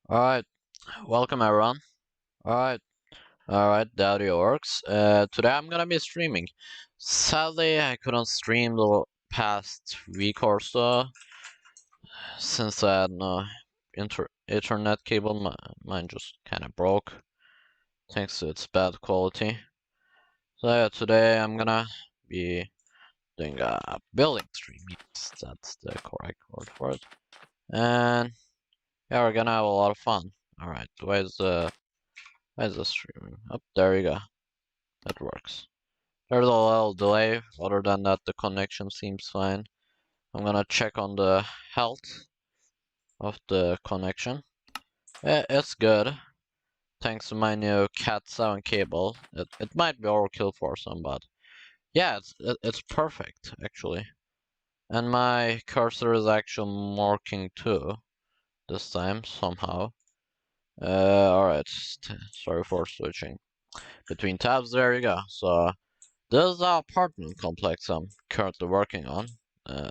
Alright, welcome everyone. Alright, the audio works. Today I'm gonna be streaming. Sadly, I couldn't stream the past week or so since I had no internet cable. Mine just kinda broke thanks to its bad quality. So yeah, today I'm gonna be doing a building stream. Yes, that's the correct word for it. And yeah, we're gonna have a lot of fun. Alright, why is the streaming? Up there you go. That works. There's a little delay. Other than that, the connection seems fine. I'm gonna check on the health of the connection. It's good. Thanks to my new Cat 7 cable. It might be overkill for some, but yeah, it's perfect actually. And my cursor is actually working too this time somehow. Alright. Sorry for switching between tabs. There you go. So this is the apartment complex I'm currently working on.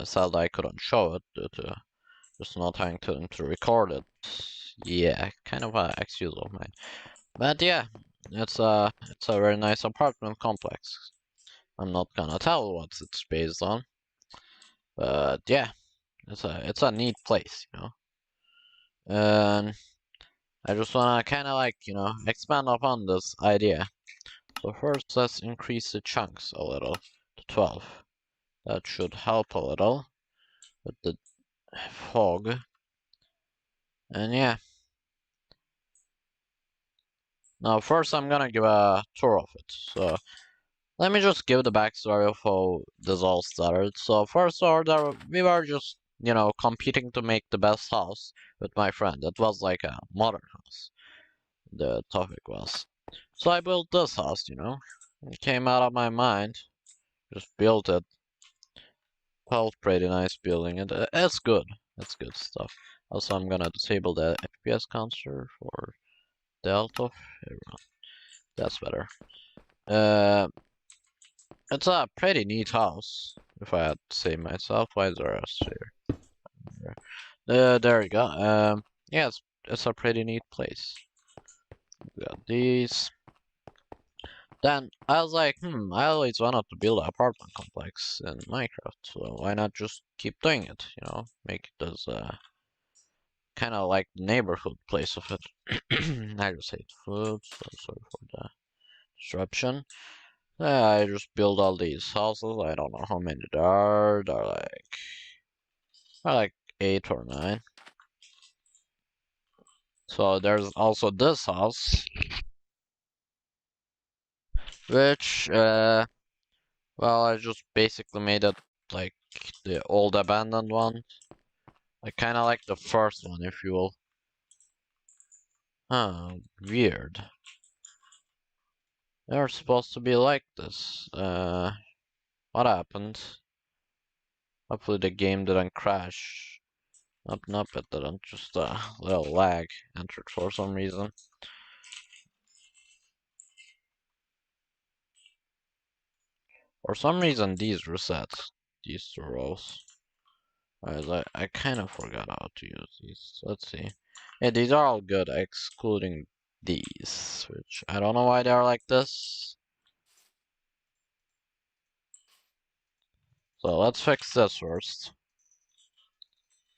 Sadly, I couldn't show it due to just not having time to record it. Yeah, kind of an excuse of mine. But yeah, it's a very nice apartment complex. I'm not gonna tell what it's based on, but yeah, it's a neat place, you know. And I just wanna kind of like expand upon this idea. So first, let's increase the chunks a little to 12. That should help a little with the fog. And yeah. Now first I'm gonna give a tour of it. So let me just give the backstory of how this all started. So first order, we were just, competing to make the best house with my friend. It was like a modern house, the topic was. So I built this house, It came out of my mind. Just built it. Felt pretty nice building it. It's good. It's good stuff. Also, I'm gonna disable the FPS counter for Delta of everyone. That's better. Uh, it's a pretty neat house, if I had to say myself. Why is there a here? There you go. Yeah, it's a pretty neat place. We got these. Then I was like, I always wanted to build an apartment complex in Minecraft, so why not just keep doing it? Make it as kind of like the neighborhood place of it. I just hate food, so sorry for the disruption. I just build all these houses. I don't know how many there are. They're like 8 or 9. So there's also this house, which well, I just basically made it like the old abandoned one. I kind of like the first one, if you will. Huh, weird. They're supposed to be like this. What happened? Hopefully the game didn't crash. Nope, it didn't. Just a little lag entered for some reason. For some reason, these reset. These two rows. I kind of forgot how to use these. Let's see. Yeah, these are all good, excluding these, which I don't know why they are like this. So let's fix this first.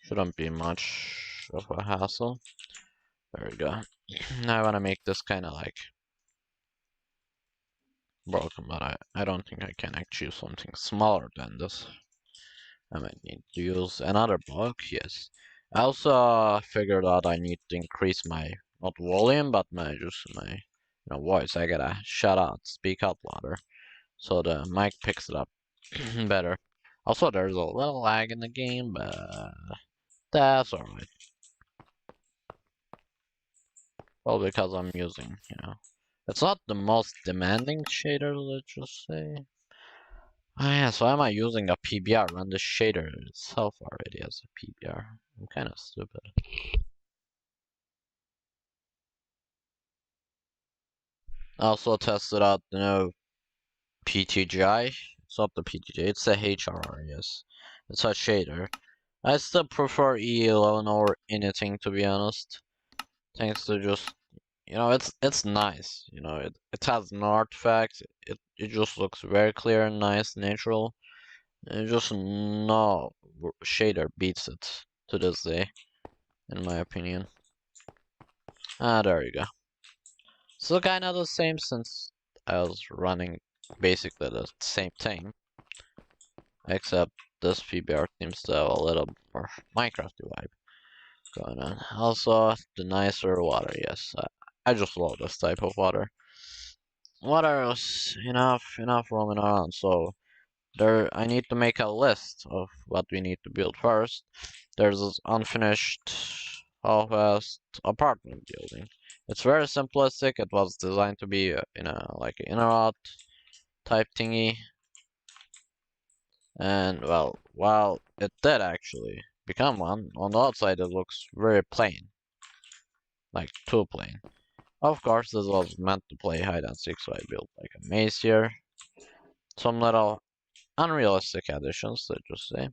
Shouldn't be much of a hassle. There we go. Now I want to make this kind of like broken, but I don't think I can actually use something smaller than this. I might need to use another block, yes. I also figured out I need to increase my, not volume, but my voice. I gotta shut out, speak out louder, so the mic picks it up better. Also, there's a little lag in the game, but that's alright. Well, because I'm using, it's not the most demanding shader, let's just say. Oh yeah, so am I using a PBR when the shader itself already has a PBR? I'm kind of stupid. I also tested out the new PTGI. It's not the PTGI, it's the HRR, yes. It's a shader. I still prefer E11 or anything, to be honest. Thanks to just it's nice. It has no artifacts. It just looks very clear and nice, natural. And just no shader beats it to this day, in my opinion. Ah, there you go. So kind of the same since I was running basically the same thing, except this PBR seems to have a little more Minecrafty vibe going on. Also, the nicer water, yes. I just love this type of water. Water is enough roaming around, so I need to make a list of what we need to build first. There's this unfinished half-assed apartment building. It's very simplistic. It was designed to be like an inner type thingy, and well, while it did actually become one, on the outside it looks very plain, like too plain. Of course, this was meant to play hide and seek, so I built like a maze here. Some little unrealistic additions, let's just say.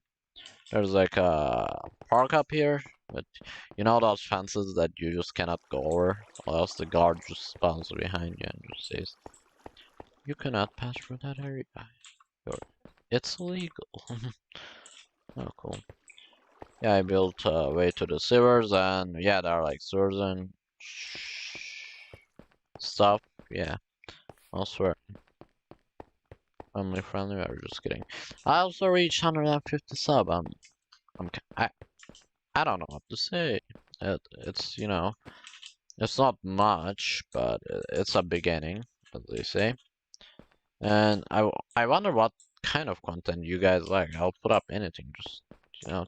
There's like a park up here, but those fences that you just cannot go over, or else the guard just spawns behind you and just says, "You cannot pass through that area. It's illegal." Oh, cool. Yeah, I built a way to the sewers, and yeah, there are like sewers and stuff. Yeah, I swear. Family friendly, or just kidding. I also reached 150 sub. I'm, I don't know what to say. It's it's not much, but it's a beginning, as they say. And I wonder what kind of content you guys like. I'll put up anything. Just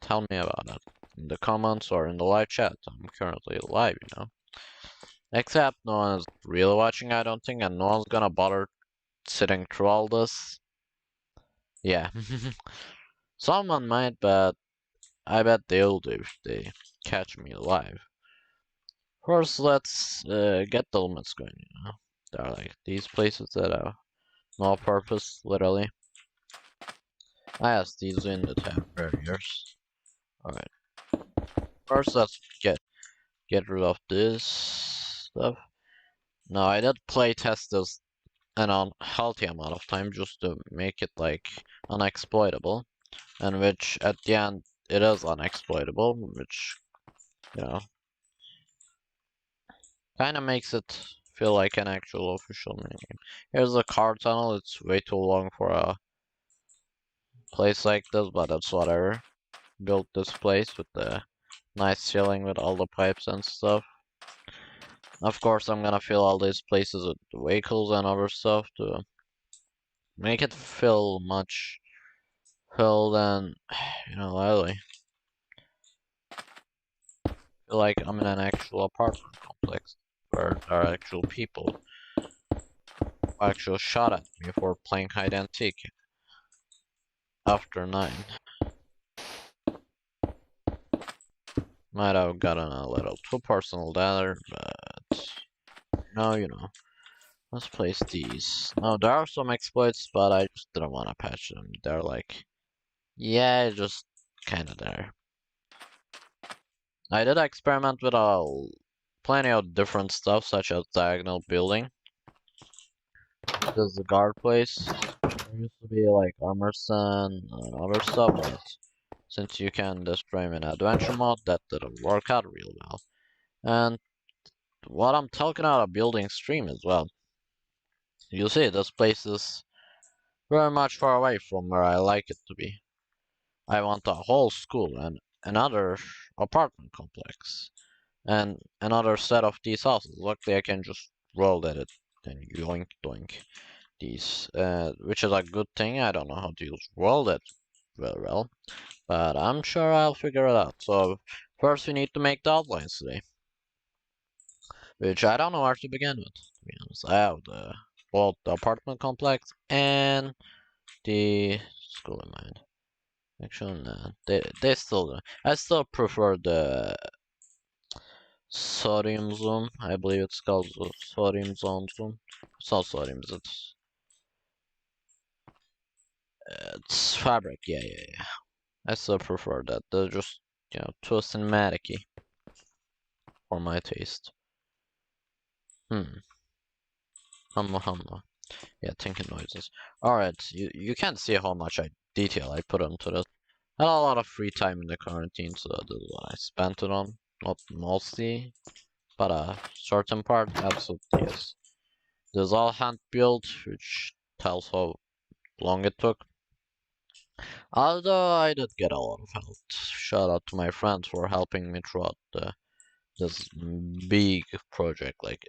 tell me about it in the comments or in the live chat. I'm currently live. Except no one's really watching, I don't think, and no one's gonna bother sitting through all this. Yeah. Someone might, but I bet they'll do if they catch me live. First, let's get the limits going. There are like these places that have no purpose, literally. Yes, these in the tab barriers. Alright. First, let's get rid of this stuff. Now, I did play test this an unhealthy amount of time just to make it like unexploitable, and which at the end it is unexploitable, which you know kind of makes it feel like an actual official minigame. Here's the car tunnel. It's way too long for a place like this, but that's whatever. Built this place with the nice ceiling with all the pipes and stuff. Of course, I'm gonna fill all these places with vehicles and other stuff to make it feel much filled and, lively. Feel like I'm in an actual apartment complex where there are actual people who actually shot at me for playing hide and seek after 9. Might have gotten a little too personal there, but no. Let's place these. No, there are some exploits, but I just didn't want to patch them. They're like, yeah, just kind of there. I did experiment with plenty of different stuff, such as diagonal building. This is the guard place. There used to be like armor stand and other stuff, but since you can destroy them in adventure mode, that didn't work out real well. And what I'm talking about a building stream as well. You see, this place is very much far away from where I like it to be. I want a whole school and another apartment complex and another set of these houses. Luckily, I can just roll at it and yoink doink these, which is a good thing. I don't know how to use roll it very well, but I'm sure I'll figure it out. So first, we need to make the outlines today, which I don't know where to begin with. To be honest, I have both the apartment complex and the school in mind. Actually, no. They still do. I still prefer the sodium zoom. I believe it's called the sodium zone zoom. It's not sodium. It's fabric. Yeah. I still prefer that. They're just too cinematic for my taste. Hmm. Hum. Yeah, thinking noises. Alright, you can't see how much detail I put into this. I had a lot of free time in the quarantine, so this is what I spent it on. Not mostly, but a certain part, absolutely yes. This is all hand built, which tells how long it took. Although I did get a lot of help. Shout out to my friends for helping me throughout this big project. Like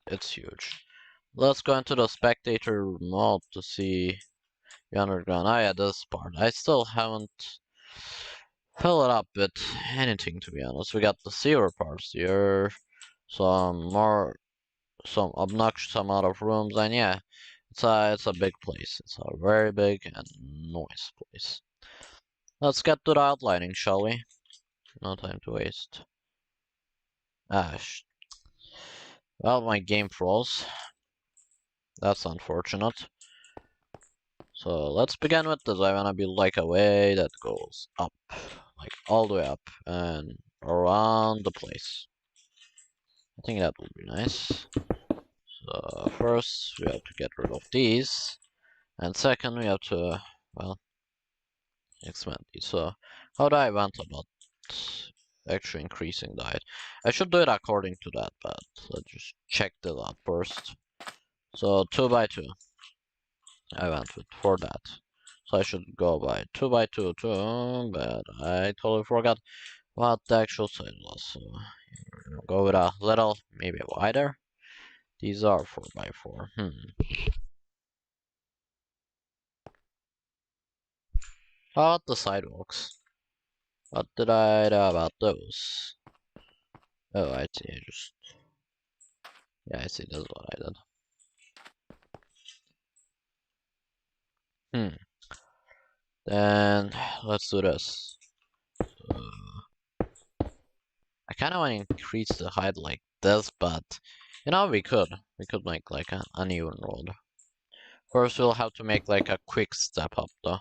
it's huge. Let's go into the spectator mode to see the underground. Oh yeah, this part. I still haven't filled it up with anything to be honest. We got the sewer parts here, some obnoxious amount of rooms, and yeah, it's a big place. It's a very big and noise place. Let's get to the outlining, shall we? No time to waste. Ah, well, my game froze. That's unfortunate. So let's begin with this. I wanna be like a way that goes up, like all the way up and around the place. I think that would be nice. So first we have to get rid of these, and second we have to, well, expand these. So how do I want about actually increasing the height? I should do it according to that, but let's just check that out first. So 2 by 2. I went with for that. So I should go by 2 by 2 too, but I totally forgot what the actual size was. So go with a little, maybe wider. These are 4 by 4. How about the sidewalks? What did I do about those? Oh, I see. Yeah, I see. That's what I did. Then let's do this. I kind of want to increase the height like this, but we could make like an uneven road. First, we'll have to make like a quick step up, though.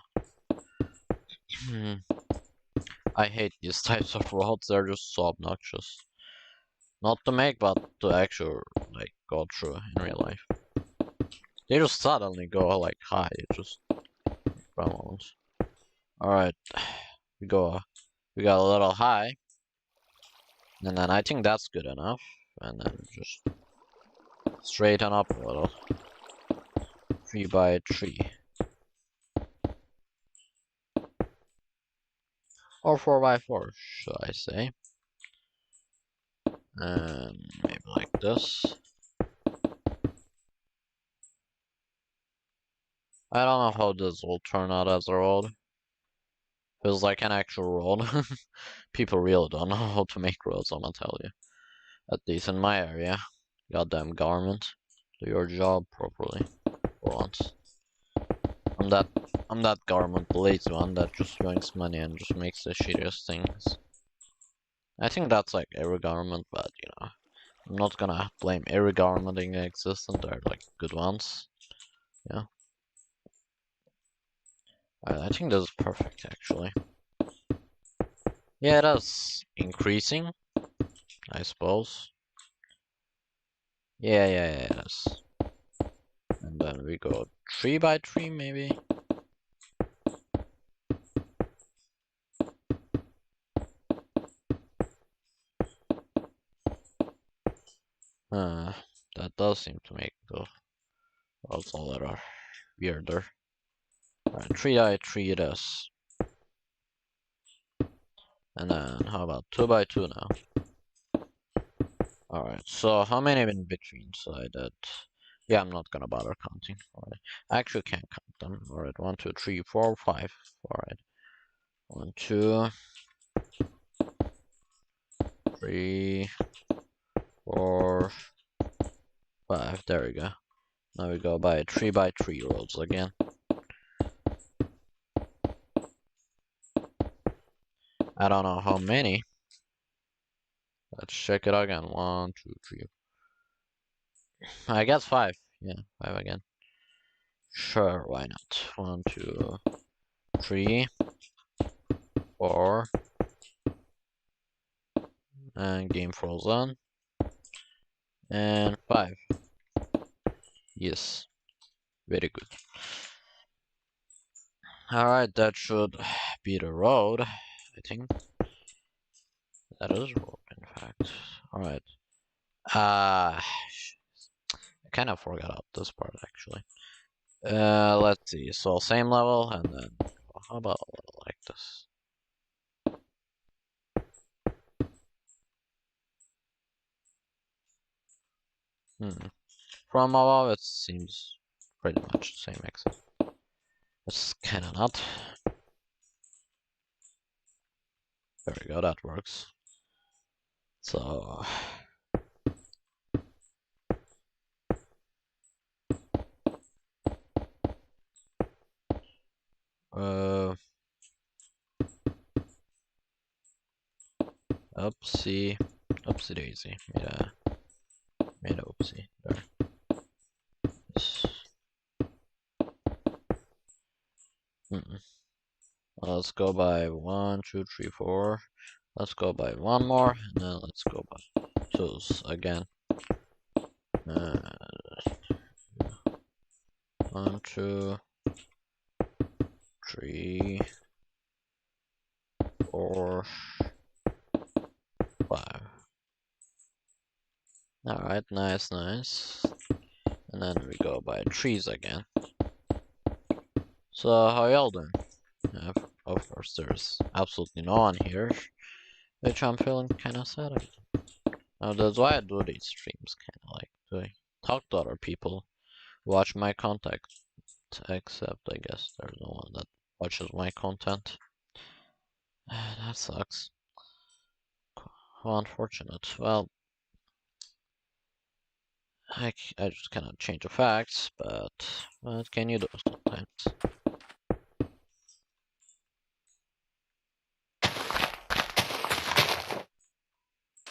I hate these types of roads. They're just so obnoxious. Not to make, but to actually like go through in real life. They just suddenly go like high. Just bounce. All right, we got a little high, and then I think that's good enough. And then just straighten up a little. 3 by 3. Or 4 by 4, should I say. And maybe like this. I don't know how this will turn out as a road. Feels like an actual road. People really don't know how to make roads, I'm gonna tell you. At least in my area. Goddamn government. Do your job properly. For once. I'm that I'm that government lazy one that just drinks money and just makes the shittiest things. I think that's like every government, but I'm not gonna blame every government in existence. They're like good ones. Yeah. I think this is perfect actually. Yeah, it is increasing, I suppose. Yeah, it is. And then we go 3 by 3 maybe. That does seem to make the roads a little weirder. Alright, 3 by 3 it is. And then how about 2 by 2 now? Alright, so how many in between? So I did. Yeah, I'm not gonna bother counting. Alright, I actually can't count them. Alright, 1, 2, 3, 4, 5. Alright, 1, 2, 3, 4, 5. There we go. Now we go by 3 by 3 roads again. I don't know how many. Let's check it again. 1, 2, 3. I guess 5. Yeah, 5 again. Sure, why not? 1, 2, 3, 4. And game frozen. And 5. Yes, very good. Alright, that should be the road, I think. That is road, in fact. Alright. I kind of forgot about this part, actually. Let's see. So, same level, and then, how about a little like this? From above, it seems pretty much the same, except it's kind of not. There we go, that works. So, uh, oopsie daisy. Made a oopsie there. Let's go by 1, 2, 3, 4. Let's go by one more, and then let's go by 2s again. 1, 2, 3, 4, 5. Alright, nice, nice. And then we go by 3s again. So, how y'all doing? Of course, there's absolutely no one here, which I'm feeling kind of sad about. That's why I do these streams, kind of like to talk to other people, watch my content, except I guess there's no one that watches my content. That sucks. How unfortunate. Well, I just cannot change the facts, but what can you do sometimes?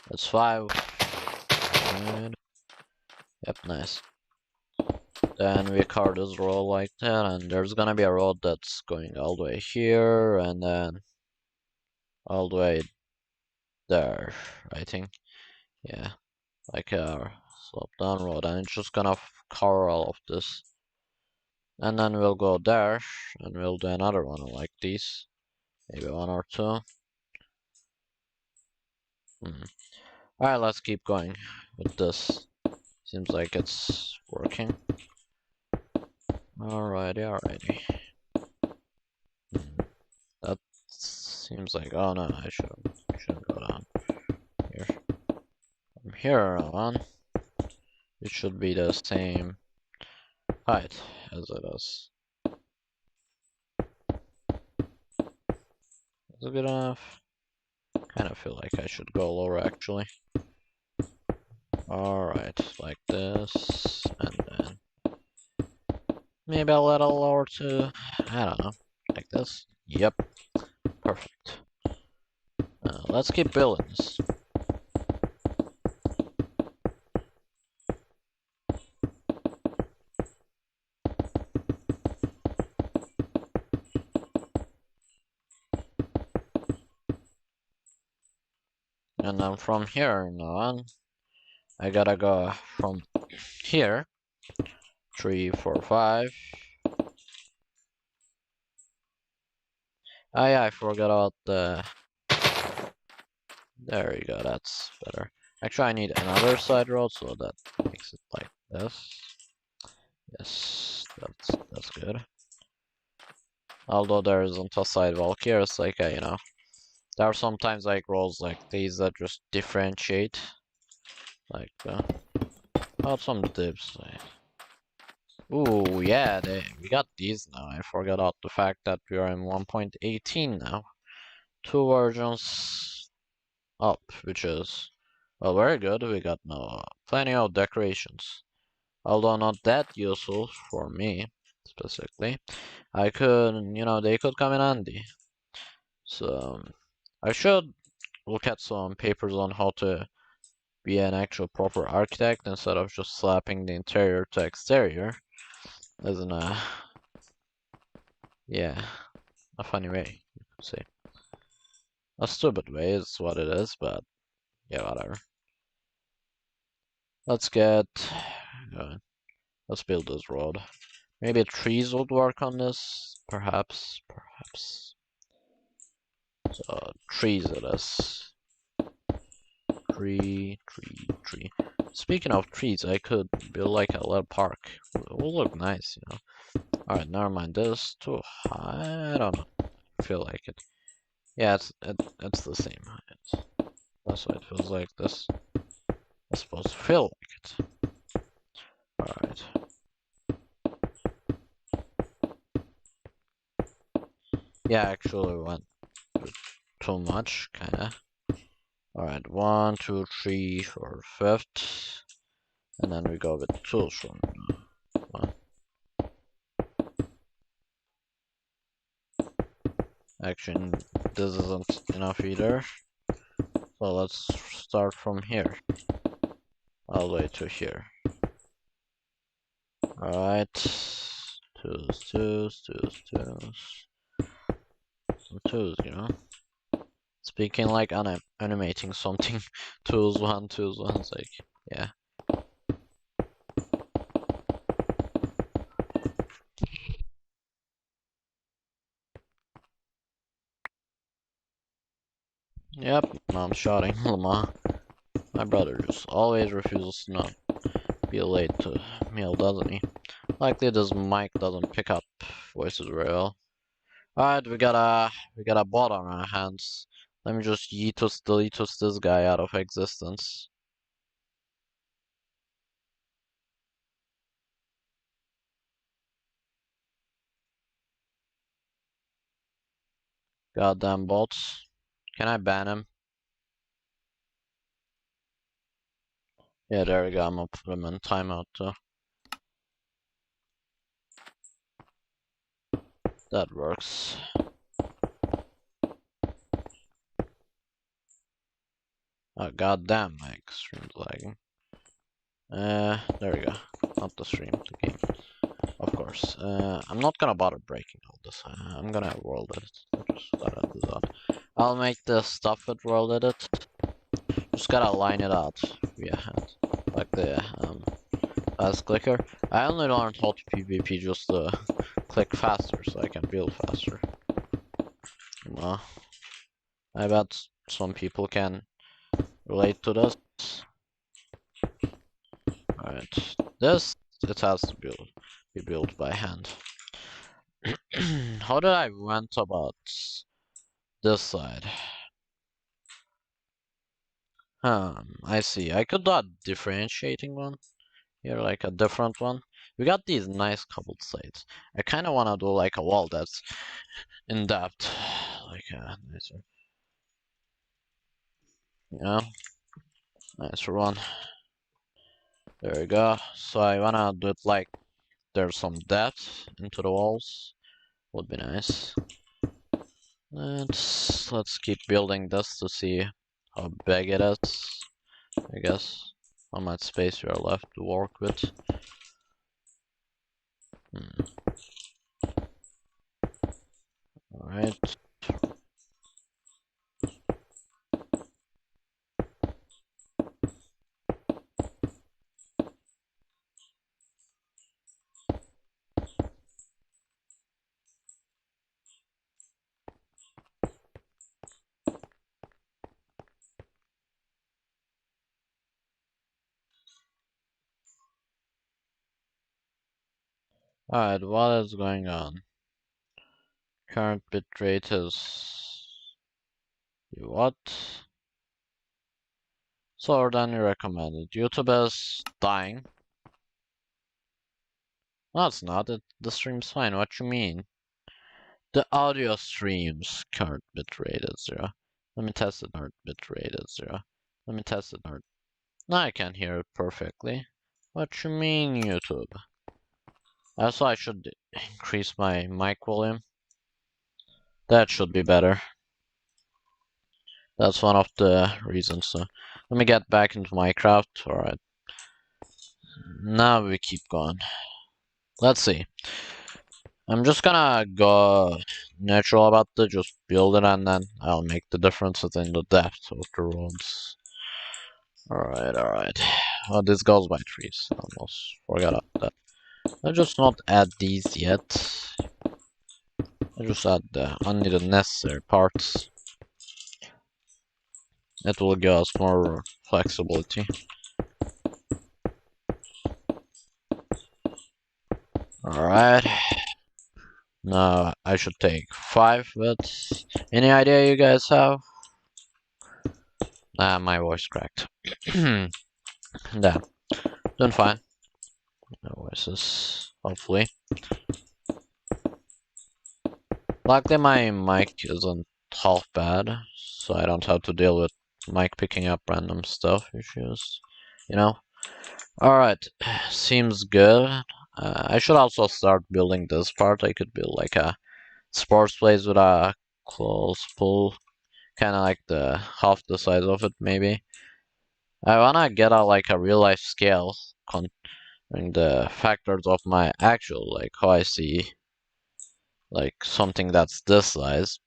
That's 5. Good. Yep, nice. Then we car this road like that, and there's gonna be a road that's going all the way here, and then all the way there, I think. Yeah, like a slope down road, and it's just gonna cover all of this. And then we'll go there, and we'll do another one like these. Maybe 1 or 2. Alright, let's keep going with this. Seems like it's working. Alrighty. That seems like, oh no, I shouldn't go down here. From here on, it should be the same height as it is. Is it good enough? Kind of feel like I should go lower actually. Alright, like this, and then maybe a little lower too. I don't know, like this. Yep, perfect. Let's keep building this. And then from here on, I gotta go from here, 3, 4, 5. Oh yeah, I forgot about the... There you go, that's better. Actually, I need another side road, so that makes it like this. Yes, that's good. Although there isn't a sidewalk here, it's like, you know, there are sometimes like roads like these that just differentiate. Like, some dips. Ooh, yeah, we got these now. I forgot about the fact that we are in 1.18 now. 2 versions up, which is, well, very good. We got no plenty of decorations. Although not that useful for me, specifically. I could, you know, they could come in handy. So, I should look at some papers on how to be an actual proper architect instead of just slapping the interior to exterior. Isn't yeah, a funny way, you could say. A stupid way is what it is, but yeah, whatever. Let's get. Let's build this road. Maybe trees would work on this. Perhaps. So trees it is. Tree. Speaking of trees, I could build like a little park. It will look nice, you know. Alright, never mind. This is too high. I don't know. I feel like it. Yeah, it's the same height. That's why it feels like this. It's supposed to feel like it. Alright. Yeah, actually went too much, kinda. Alright, 1, 2, 3 for fifth. And then we go with 2 from 1. Actually, this isn't enough either. So let's start from here. All the way to here. Alright. Twos. Some twos, you know? Speaking like animating something. Twos, one, it's like, yeah. Yep, I'm shouting. Lamar. My brother just always refuses to not be late to meal, doesn't he? Likely this mic doesn't pick up voices very well. Alright, we got a bot on our hands. Let me just delete this guy out of existence. Goddamn bots. Can I ban him? Yeah, there we go. I'm gonna put him in timeout too. That works. Oh goddamn, my stream's lagging. There we go. Not the stream, the game. Of course. I'm not gonna bother breaking all this. I'm gonna world edit. I just gotta do that. I'll make the stuff with world edit. Just gotta line it out via hand. Like the fast clicker. I only learned how to PvP just to click faster so I can build faster. I bet some people can relate to this. Alright. This it has to be built by hand. How did I went about this side? I see. I could do a differentiating one. Here, like a different one. We got these nice cobbled sides. I kind of want to do like a wall that's in depth. Like a nicer. Yeah. Nicer one. There we go. So I want to do it like there's some depth into the walls. Would be nice. Let's keep building this to see how big it is. I guess how much space we are left to work with. Alright. Alright, what is going on? Current bitrate is what? Slower than you recommended. YouTube is dying. No, it's not. The stream's fine. What you mean? The audio stream's current bitrate is 0. Let me test it. Current bitrate is 0. Let me test it. Now I can hear it perfectly. What you mean, YouTube? Also, I should increase my mic volume. That should be better. That's one of the reasons. So let me get back into Minecraft. Alright. Now we keep going. Let's see. I'm just gonna go natural about just build it and then I'll make the differences in the depth of the roads. Alright. Oh, this goes by trees. Almost forgot about that. Let's just not add these yet. Let's just add the unneeded necessary parts. It will give us more flexibility. Alright. Now I should take 5 bits. Any idea you guys have? Ah, my voice cracked. Damn. Doing fine. No voices, hopefully. Luckily my mic isn't half bad, so I don't have to deal with mic picking up random stuff issues. You know? Alright, seems good. I should also start building this part. I could build like a sports place with a close pool. Kinda like the half the size of it, maybe. I wanna get a like a real life scale considering the factors of my actual, like how I see like something that's this size,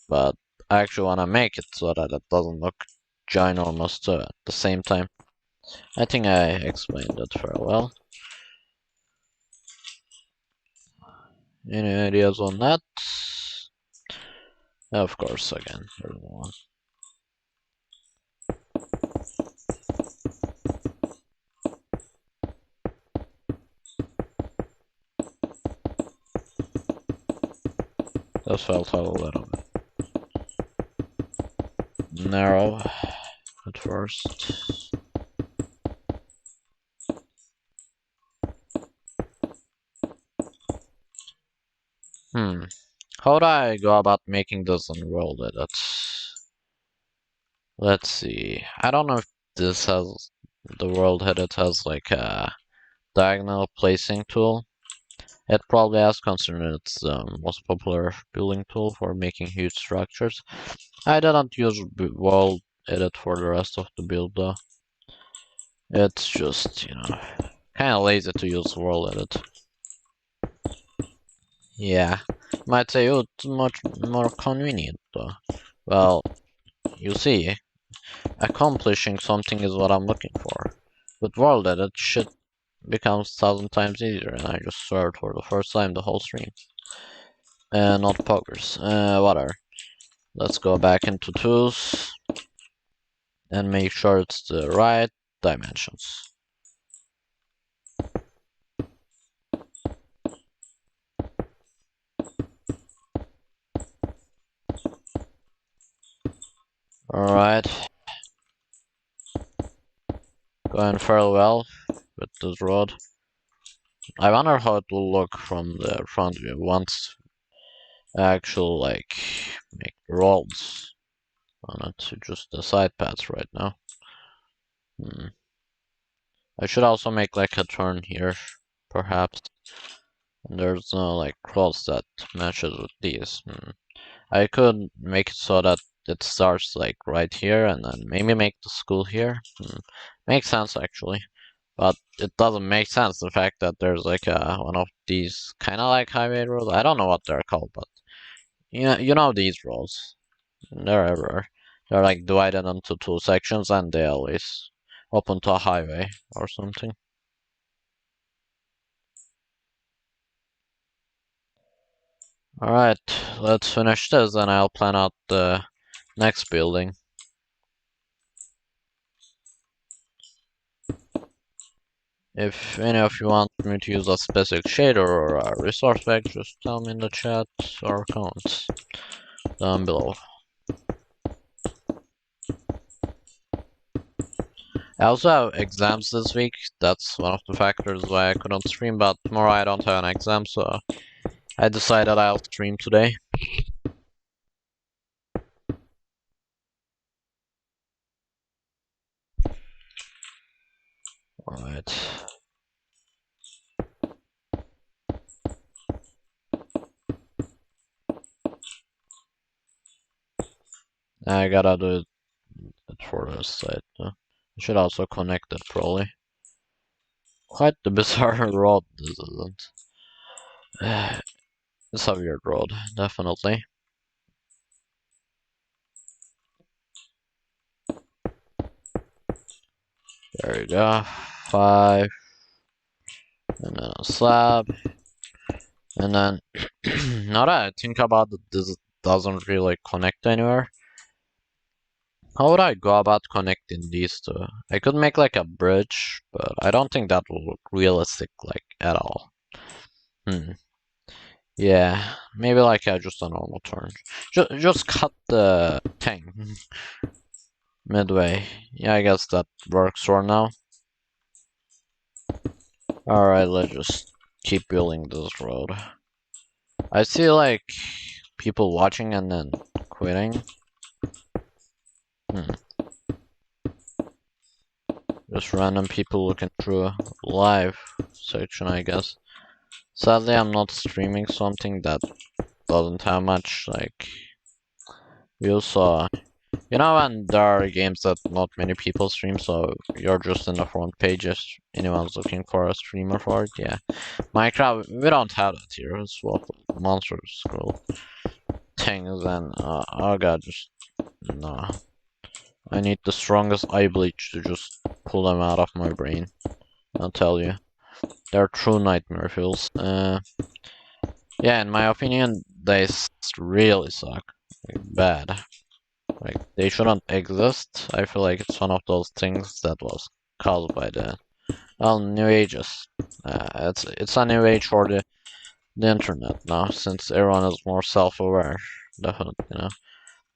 but I actually wanna make it so that it doesn't look ginormous too at the same time. I think I explained it very well. Any ideas on that? Of course, again, there's one. That felt a little bit narrow at first. How would I go about making this unrolled edit? Let's see. I don't know if this has the world edit has like a diagonal placing tool. It probably has, considering it's the most popular building tool for making huge structures. I didn't use world edit for the rest of the build though. It's just, you know, kind of lazy to use world edit. Yeah, you might say, oh, it's much more convenient though. Well, you see, accomplishing something is what I'm looking for. With world edit, shit becomes 1,000 times easier, and I just saw it for the first time the whole stream. Not progress. Whatever. Let's go back into tools and make sure it's the right dimensions. Alright. Going fairly well with this road. I wonder how it will look from the front view once I actually like make roads on it to just the side paths right now. I should also make like a turn here, perhaps. And there's no like cross that matches with these. I could make it so that it starts like right here and then maybe make the school here. Makes sense actually. But it doesn't make sense the fact that there's like one of these kind of like highway roads. I don't know what they're called, but you know these roads. They're everywhere. They're like divided into 2 sections and they always open to a highway or something. Alright, let's finish this and I'll plan out the next building. If any of you want me to use a specific shader or a resource pack, just tell me in the chat or comments down below. I also have exams this week. That's one of the factors why I couldn't stream, but tomorrow I don't have an exam, so I decided I'll stream today. Alright. I gotta do it for this side. I should also connect it probably. Quite the bizarre road this isn't. It's a weird road, definitely. There you go. 5, and then a slab, and then now that I think about it, this doesn't really connect anywhere. How would I go about connecting these two? I could make like a bridge, but I don't think that will look realistic like at all. Yeah, maybe like just a normal turn. Just cut the thing midway. Yeah, I guess that works for now. Alright, let's just keep building this road. I see like people watching and then quitting. Just random people looking through a live section, I guess. Sadly, I'm not streaming something that doesn't have much like views, so you know when there are games that not many people stream, so you're just in the front page if anyone's looking for a streamer for it, yeah. Minecraft, we don't have that here, it's what monster scroll things and, oh god, just, no. I need the strongest eye bleach to just pull them out of my brain, I'll tell you. They're true nightmare feels. Yeah, in my opinion, they really suck. Like, bad. Like, they shouldn't exist. I feel like it's one of those things that was caused by the, well, new ages. It's a new age for the internet now, since everyone is more self-aware. You know.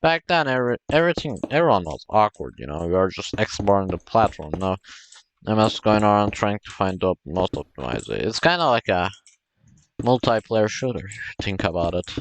Back then, everyone was awkward, you know. We were just exploring the platform. Now, I'm just going around trying to find the most optimized way. It's kind of like a multiplayer shooter, if you think about it.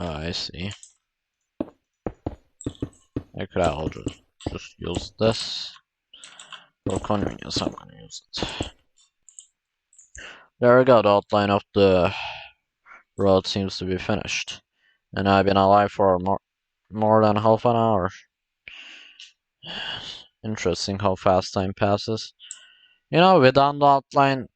Oh, I see. I could have just use this. For convenience, I'm gonna use it. There we go, the outline of the road seems to be finished. And I've been alive for more than half an hour. Interesting how fast time passes. You know, without the outline,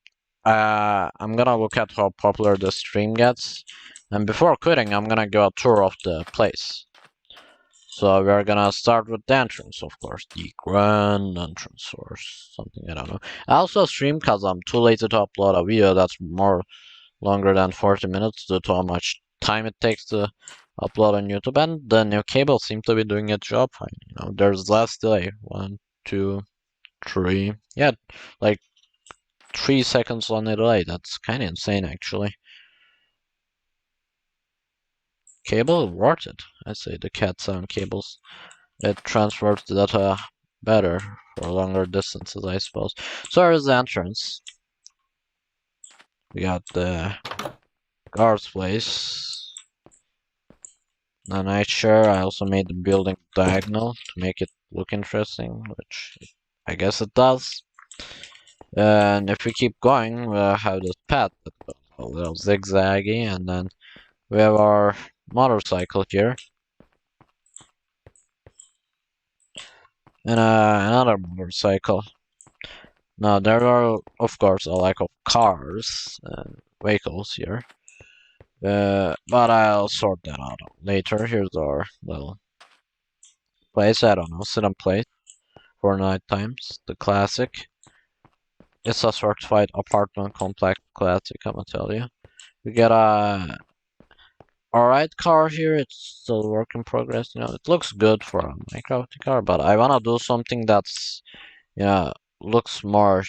I'm gonna look at how popular the stream gets. And before quitting, I'm gonna give a tour of the place. So we're gonna start with the entrance, of course. The grand entrance or something, I don't know. I also stream because I'm too lazy to upload a video that's more longer than 40 minutes due to how much time it takes to upload on YouTube. And the new cable seems to be doing its job fine. You know, there's less delay. 1, 2, 3. Yeah, like 3 seconds on the delay. That's kind of insane, actually. Cable worth it. I say the Cat 7 cables. It transfers the data better for longer distances, I suppose. So here's the entrance. We got the guard's place. The night chair. I also made the building diagonal to make it look interesting, which I guess it does. And if we keep going, we'll have this path that goes a little zigzaggy, and then we have our motorcycle here. And another motorcycle. Now there are, of course, a lack of cars and vehicles here. But I'll sort that out later. Here's our little place. I don't know, sit and play for night times. The classic. It's a certified apartment complex classic, I'm gonna tell you. We get a alright car here. It's still work in progress. You know, it looks good for a Minecraft car, but I wanna do something that's, yeah, looks more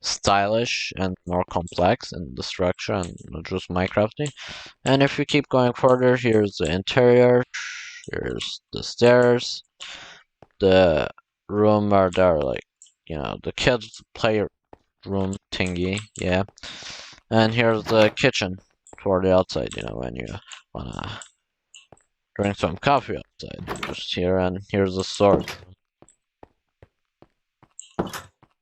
stylish and more complex in the structure and not just Minecrafty. And if we keep going further, here's the interior, here's the stairs, the room where they're like, you know, the kids play room thingy, yeah. And here's the kitchen for the outside, you know, when you wanna drink some coffee outside, just here. And here's the storage.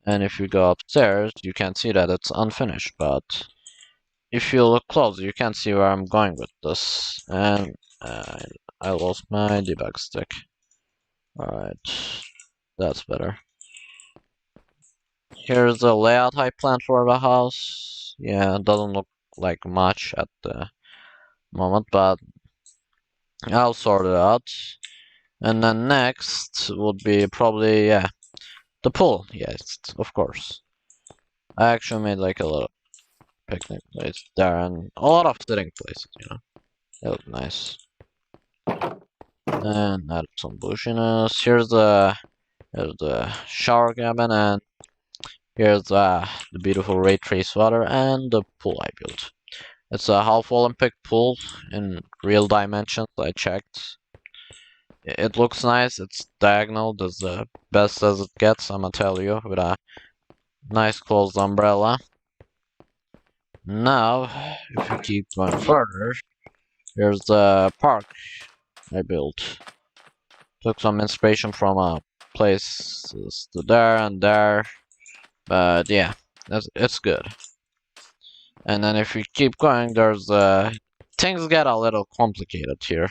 And if you go upstairs, you can see that it's unfinished, but if you look close, you can see where I'm going with this. And uh, I lost my debug stick. Alright, that's better. Here's the layout I planned for the house. Yeah, it doesn't look like much at the moment, but I'll sort it out. And then next would be probably, yeah, the pool. Yes, of course. I actually made like a little picnic place there and a lot of sitting places, you know. They look nice. And add some bushiness. Here's the shower cabin, and here's the beautiful ray trace water and the pool I built. It's a half Olympic pool in real dimensions. I checked. It looks nice. It's diagonal. That's the best as it gets. I'ma tell you, with a nice closed umbrella. Now, if you keep going further, here's the park I built. Took some inspiration from places to there and there, but yeah, it's good. And then if you keep going, there's things get a little complicated here.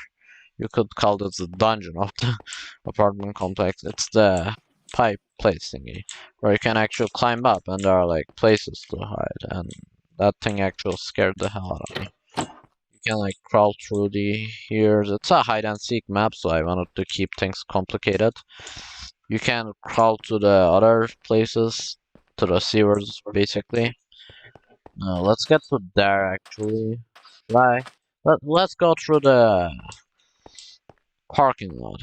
You could call this the dungeon of the apartment complex. It's the pipe place thingy, where you can actually climb up, and there are like places to hide, and that thing actually scared the hell out of me. You can like crawl through the here. It's a hide and seek map, so I wanted to keep things complicated. You can crawl to the other places, to the sewers, basically. Let's get to there actually. Right. Let's go through the parking lot.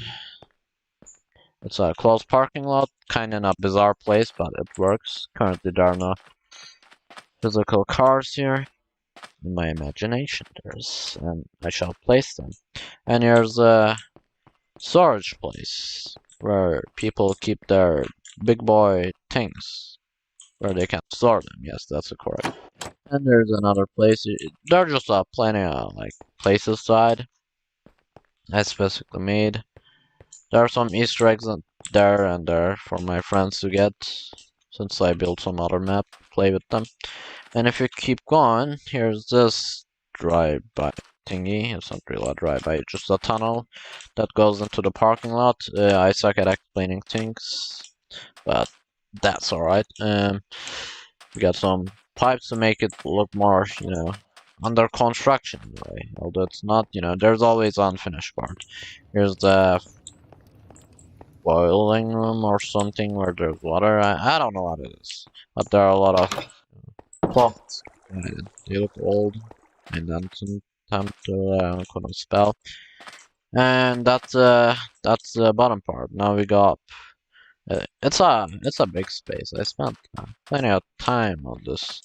It's a closed parking lot, kinda in a bizarre place, but it works. Currently there are no physical cars here. In my imagination there's, and I shall place them. And here's a storage place where people keep their big boy things, where they can store them. Yes, that's correct. And there's another place. There are just plenty of like places to hide. I specifically made. There are some Easter eggs there and there for my friends to get, since I built some other map to play with them. And if you keep going, here's this drive-by thingy. It's not really a drive-by, it's just a tunnel that goes into the parking lot. I suck at explaining things, but that's alright. We got some pipes to make it look more, under construction in a way. Although it's not, there's always unfinished part. Here's the boiling room or something where there's water. I don't know what it is, but there are a lot of clocks. They look old and then some time to couldn't spell. And that's the bottom part. Now we go up. It's a big space. I spent plenty of time on this,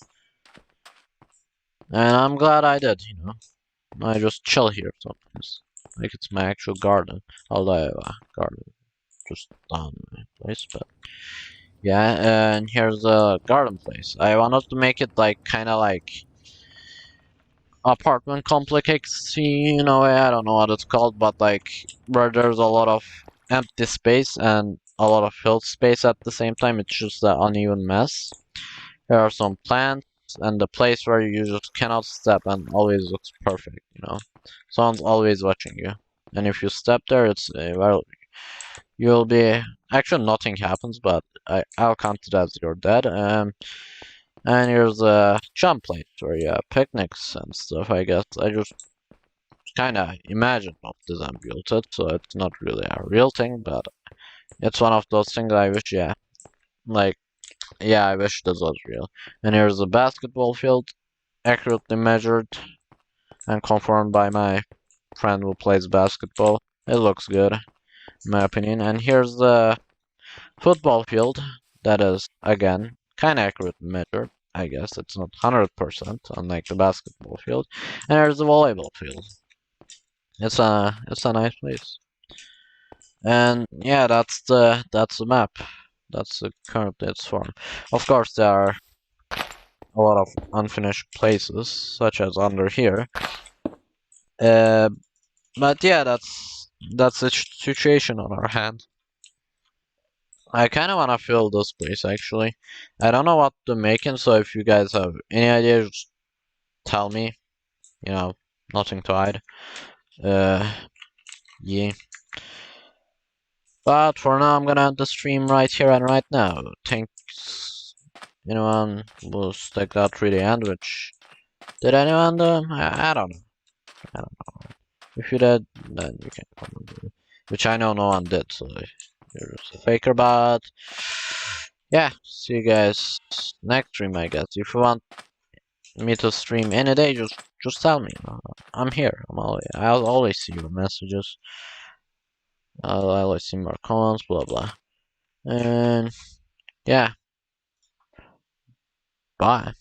and I'm glad I did. I just chill here sometimes, like it's my actual garden. Although I have a garden just down my place, but yeah. And here's the garden place. I wanted to make it like kind of like apartment complex, I don't know what it's called, but like where there's a lot of empty space and a lot of filled space at the same time. It's just an uneven mess. There are some plants, and the place where you just cannot step and always looks perfect, Someone's always watching you. And if you step there, it's, well, you'll be, actually nothing happens, but I'll count it as you're dead. And here's a jump place where you have picnics and stuff, I guess. I just kinda imagined of this and built it, so it's not really a real thing, but it's one of those things I wish, I wish this was real. And here's a basketball field, accurately measured and confirmed by my friend who plays basketball. It looks good, in my opinion. And here's the football field that is, again, kinda accurately measured. I guess it's not 100%, unlike the basketball field. And there's the volleyball field. It's a nice place. And yeah, that's the map. That's currently its form. Of course, there are a lot of unfinished places, such as under here. Uh, but yeah, that's the situation on our hand. I kind of want to fill this place actually. I don't know what to make it, so if you guys have any ideas, just tell me. You know, nothing to hide. Uh, yeah. But for now, I'm gonna end the stream right here and right now. Thanks, anyone who stuck that through the end, which did anyone do? I don't know. I don't know. If you did, then you can comment. Which I know no one did, so you're just a faker. But yeah, see you guys next stream, I guess. If you want me to stream any day, just tell me. I'm here. I'll always see your messages. I'll always see more comments. Blah blah. And yeah, bye.